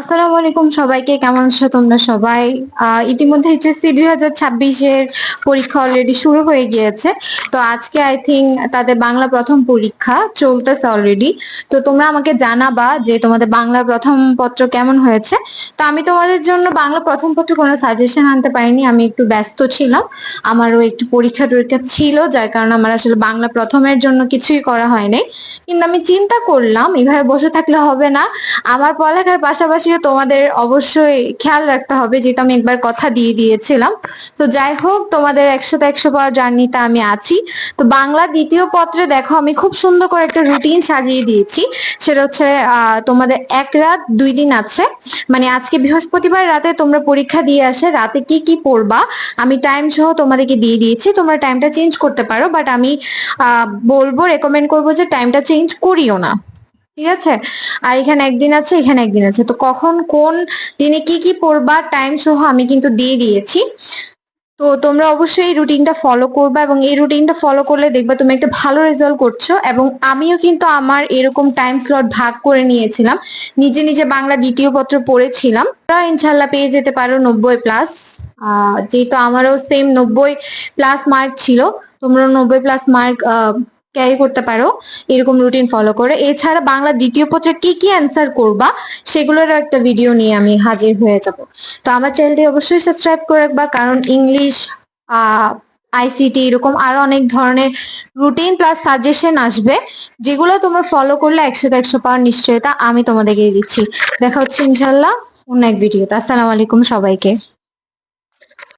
আসসালামু আলাইকুম সবাইকে। কেমন আছো তোমরা সবাই? ইতিমধ্যে এইচএসসি 2026 এর পরীক্ষা অলরেডি শুরু হয়ে গিয়েছে। তো আজকে আই থিংক তাদের বাংলা প্রথম পরীক্ষা চলতেছে অলরেডি। তো তোমরা আমাকে জানাবা যে তোমাদের বাংলা প্রথম পত্র কেমন হয়েছে। তো আমি তোমাদের জন্য বাংলা প্রথম পত্র কোনো সাজেশন আনতে পারিনি, আমি একটু ব্যস্ত ছিলাম। আমারও একটু পরীক্ষা ছিল, যার কারণে আমার আসলে বাংলা প্রথমের জন্য কিছুই করা হয়নি। কিন্তু আমি চিন্তা করলাম এভাবে বসে থাকলে হবে না, আমার পড়ালেখার পাশাপাশিও তোমাদের অবশ্যই খেয়াল রাখতে হবে, যেহেতু আমি একবার কথা দিয়ে দিয়েছিলাম। তো যাই হোক, তোমাদের 100-100 পাওয়ার জার্নিতে আমি আছি। তো বাংলা দ্বিতীয় পত্রে দেখো আমি খুব সুন্দর করে একটা রুটিন সাজিয়ে দিয়েছি। সেটা হচ্ছে তোমাদের 1 রাত 2 দিন আছে, মানে আজকে বৃহস্পতিবার রাতে তোমরা পরীক্ষা দিয়ে আসে রাতে কি কি পড়বা আমি টাইম সহ তোমাদেরকে দিয়ে দিয়েছি। তোমরা টাইমটা চেঞ্জ করতে পারো, বাট আমি বলবো, রেকমেন্ড করবো যে টাইমটা চেঞ্জ করিও না, ঠিক আছে? আর এখানে একদিন আছে, এখানে একদিন আছে, তো কখন কোন দিনে কি কি পড়বা টাইম সহ আমি কিন্তু দিয়ে দিয়েছি। তো তোমরা অবশ্যই এই রুটিনটা ফলো করবা, এবং এই রুটিনটা ফলো করলে দেখবা তুমি একটা ভালো রেজাল্ট করছো। এবং আমিও কিন্তু আমার এরকম টাইম স্লট ভাগ করে নিয়েছিলাম, নিজে নিজে বাংলা দ্বিতীয় পত্র পড়েছিলাম। তোমরা ইনশাল্লাহ পেয়ে যেতে পারো 90+। যেহেতু আমারও সেম 90+ মার্ক ছিল, তোমরা 90+ মার্ক ক্যারি করতে পারো এরকম রুটিন ফলো করে। এছাড়া বাংলা দ্বিতীয় পত্রে কি কি অ্যান্সার করবা সেগুলোরও একটা ভিডিও নিয়ে আমি হাজির হয়ে যাব। তো আমার চ্যানেলটি অবশ্যই সাবস্ক্রাইব করে রাখবা, কারণ ইংলিশ, আইসিটি, এরকম আরো অনেক ধরনের রুটিন প্লাস সাজেশন আসবে, যেগুলো তোমরা ফলো করলে 100-100 পাওয়ার নিশ্চয়তা আমি তোমাদেরকে দিচ্ছি। দেখা হচ্ছে ইনশাল্লাহ অন্য এক ভিডিওতে। আসসালামু আলাইকুম সবাইকে।